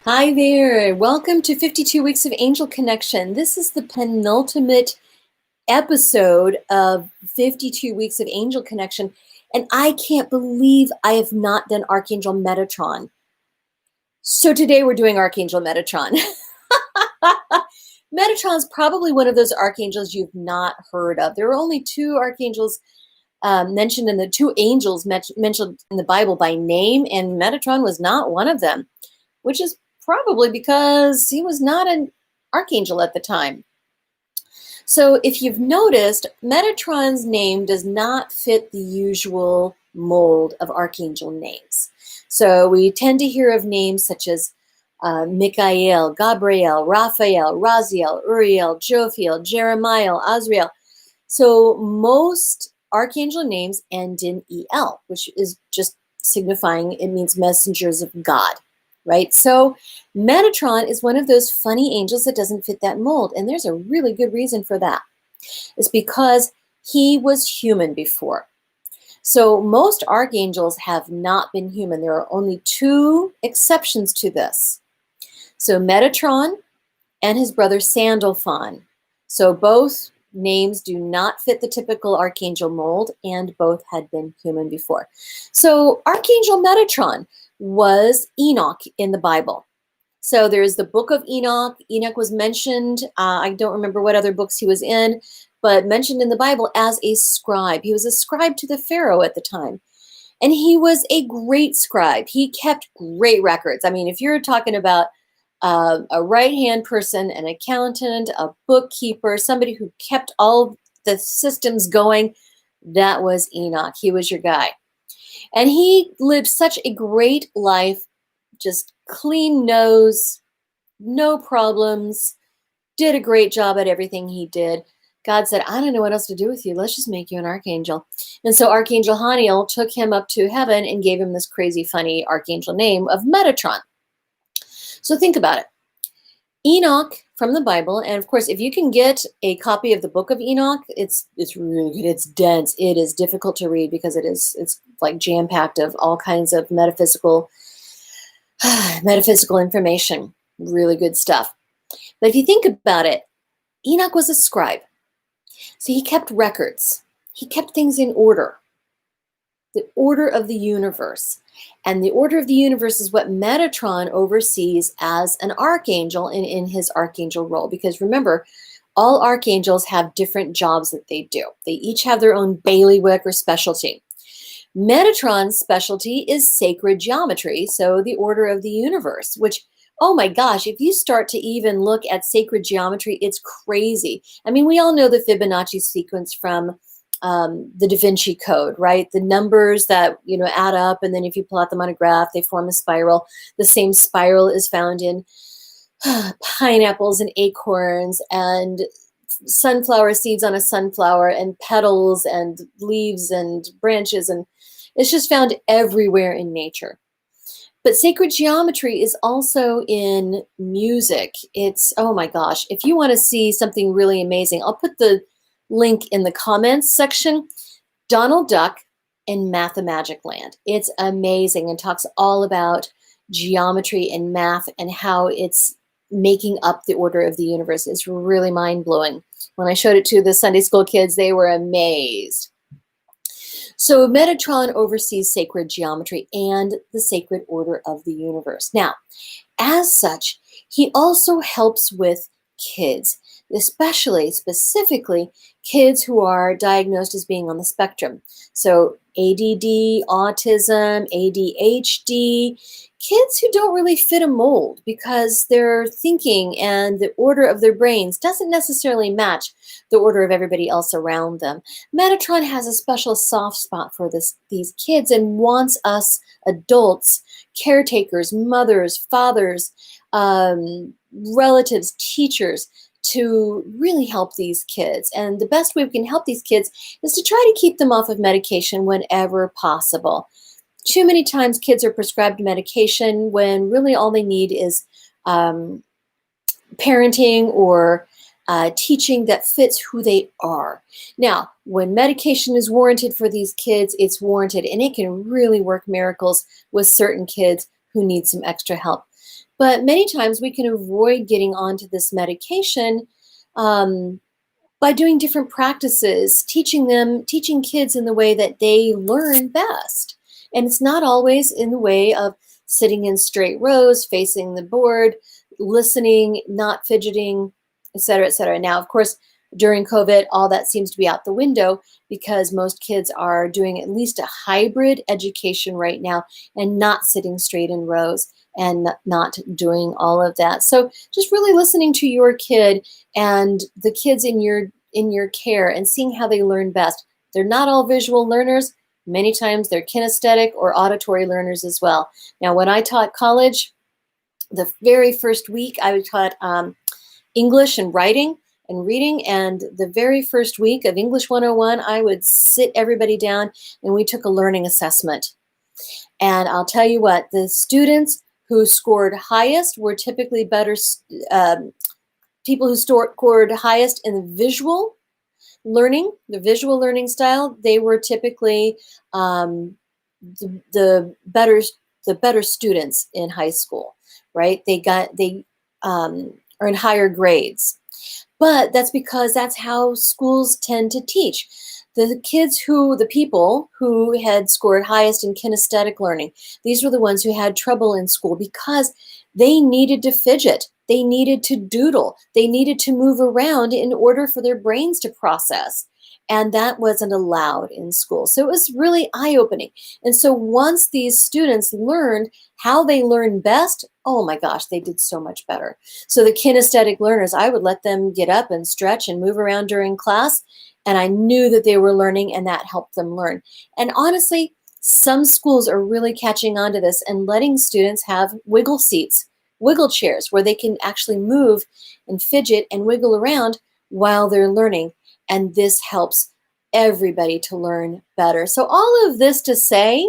Hi there. Welcome to 52 Weeks of Angel Connection. This is the penultimate episode of 52 Weeks of Angel Connection, and I can't believe I have not done Archangel Metatron. So today we're doing Archangel Metatron. Metatron is probably one of those archangels you've not heard of. There are only two archangels mentioned in the two angels mentioned in the Bible by name, and Metatron was not one of them, which is probably because he was not an archangel at the time. So if you've noticed, Metatron's name does not fit the usual mold of archangel names. So we tend to hear of names such as Michael, Gabriel, Raphael, Raziel, Uriel, Jophiel, Jeremiah, Azrael. So most archangel names end in EL, which is just signifying it means messengers of God, right? So Metatron is one of those funny angels that doesn't fit that mold. And there's a really good reason for that. It's because he was human before. So most archangels have not been human. There are only two exceptions to this. So Metatron and his brother Sandalphon. So both names do not fit the typical archangel mold, and both had been human before. So Archangel Metatron was Enoch in the Bible. So there's the book of Enoch. Enoch was mentioned, I don't remember what other books he was in, but mentioned in the Bible as a scribe. He was a scribe to the Pharaoh at the time. And he was a great scribe. He kept great records. I mean, if you're talking about a right-hand person, an accountant, a bookkeeper, somebody who kept all the systems going, that was Enoch. He was your guy. And he lived such a great life, just clean nose, no problems, did a great job at everything he did. God said, I don't know what else to do with you. Let's just make you an archangel. And so Archangel Haniel took him up to heaven and gave him this crazy, funny archangel name of Metatron. So think about it. Enoch from the Bible, and of course, if you can get a copy of the book of Enoch, it's really good. It's dense. It is difficult to read because it's like jam-packed of all kinds of metaphysical information. Really good stuff. But if you think about it, Enoch was a scribe. So he kept records. He kept things in order. The order of the universe. And the order of the universe is what Metatron oversees as an archangel in his archangel role. Because remember, all archangels have different jobs that they do. They each have their own bailiwick or specialty. Metatron's specialty is sacred geometry, so the order of the universe, which, oh my gosh, if you start to even look at sacred geometry, it's crazy. I mean, we all know the Fibonacci sequence from the Da Vinci Code, right? The numbers that, add up, and then if you plot them on a graph, they form a spiral. The same spiral is found in pineapples and acorns and sunflower seeds on a sunflower and petals and leaves and branches, and it's just found everywhere in nature. But sacred geometry is also in music. It's, oh my gosh, if you want to see something really amazing, I'll put the link in the comments section. Donald Duck in Mathemagic Land. It's amazing and talks all about geometry and math and how it's making up the order of the universe. It's really mind-blowing. When I showed it to the Sunday school kids, they were amazed. So Metatron oversees sacred geometry and the sacred order of the universe. Now, as such, he also helps with kids, specifically kids who are diagnosed as being on the spectrum. So ADD, autism, ADHD, kids who don't really fit a mold because their thinking and the order of their brains doesn't necessarily match the order of everybody else around them. Metatron has a special soft spot for these kids and wants us adults, caretakers, mothers, fathers, relatives, teachers, to really help these kids. And the best way we can help these kids is to try to keep them off of medication whenever possible. Too many times kids are prescribed medication when really all they need is parenting or teaching that fits who they are. Now, when medication is warranted for these kids, it's warranted, and it can really work miracles with certain kids who need some extra help. But many times we can avoid getting onto this medication by doing different practices, teaching kids in the way that they learn best. And it's not always in the way of sitting in straight rows, facing the board, listening, not fidgeting, et cetera, et cetera. Now, of course, during COVID, all that seems to be out the window because most kids are doing at least a hybrid education right now and not sitting straight in rows and not doing all of that. So just really listening to your kid and the kids in your care and seeing how they learn best. They're not all visual learners. Many times they're kinesthetic or auditory learners as well. Now, when I taught college, the very first week I taught English and writing and reading, and the very first week of English 101, I would sit everybody down and we took a learning assessment. And I'll tell you what, the students who scored highest were typically better, people who scored highest in the visual learning style, they were typically the better students in high school, right? They earned higher grades. But that's because that's how schools tend to teach. The people who had scored highest in kinesthetic learning, these were the ones who had trouble in school because they needed to fidget. They needed to doodle. They needed to move around in order for their brains to process. And that wasn't allowed in school. So it was really eye-opening. And so once these students learned how they learn best, oh my gosh, they did so much better. So the kinesthetic learners, I would let them get up and stretch and move around during class. And I knew that they were learning, and that helped them learn. And honestly, some schools are really catching on to this and letting students have wiggle seats, wiggle chairs, where they can actually move and fidget and wiggle around while they're learning. And this helps everybody to learn better. So all of this to say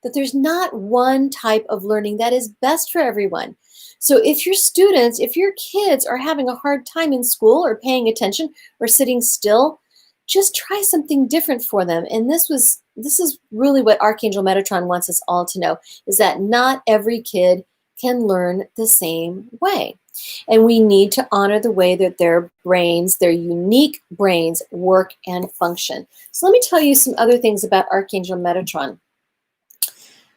that there's not one type of learning that is best for everyone. So if your kids are having a hard time in school or paying attention or sitting still, just try something different for them. And this is really what Archangel Metatron wants us all to know, is that not every kid can learn the same way. And we need to honor the way that their unique brains work and function. So let me tell you some other things about Archangel Metatron.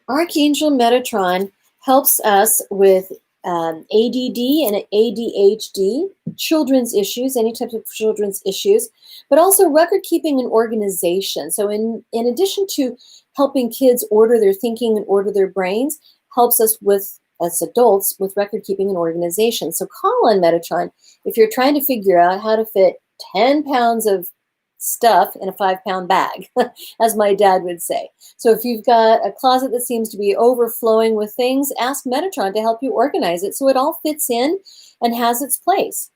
Archangel Metatron helps us with ADD and ADHD, children's issues, any types of children's issues, but also record keeping and organization. So in addition to helping kids order their thinking and order their brains, helps us as adults with record keeping and organization. So call on Metatron if you're trying to figure out how to fit 10 pounds of stuff in a 5-pound bag, as my dad would say. So if you've got a closet that seems to be overflowing with things, ask Metatron to help you organize it so it all fits in and has its place.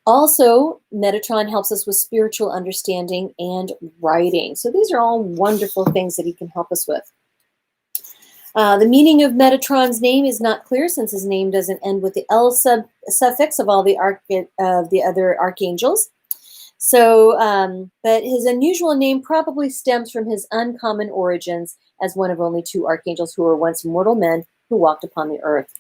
Also, Metatron helps us with spiritual understanding and writing. So these are all wonderful things that he can help us with. The meaning of Metatron's name is not clear since his name doesn't end with the L suffix of all the other archangels. So, but his unusual name probably stems from his uncommon origins as one of only 2 archangels who were once mortal men who walked upon the earth.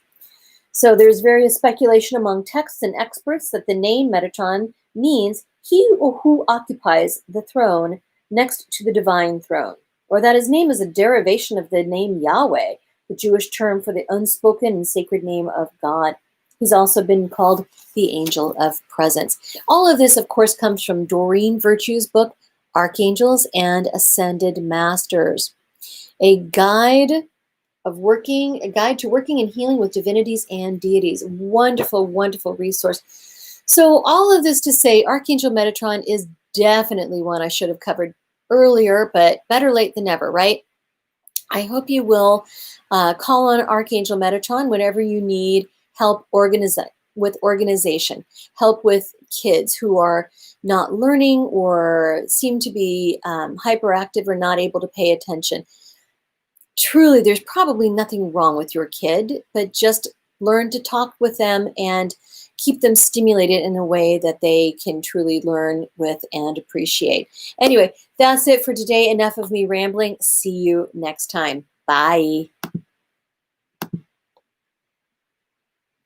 So there's various speculation among texts and experts that the name Metatron means he who occupies the throne next to the divine throne, or that his name is a derivation of the name Yahweh, the Jewish term for the unspoken and sacred name of God. He's also been called the Angel of Presence. All of this, of course, comes from Doreen Virtue's book, Archangels and Ascended Masters, a guide to working and healing with divinities and deities. Wonderful, wonderful resource. So all of this to say, Archangel Metatron is definitely one I should have covered earlier, but better late than never, right? I hope you will call on Archangel Metatron whenever you need help with organization, help with kids who are not learning or seem to be hyperactive or not able to pay attention. Truly, there's probably nothing wrong with your kid, but just learn to talk with them and keep them stimulated in a way that they can truly learn with and appreciate. Anyway, that's it for today. Enough of me rambling. See you next time. Bye.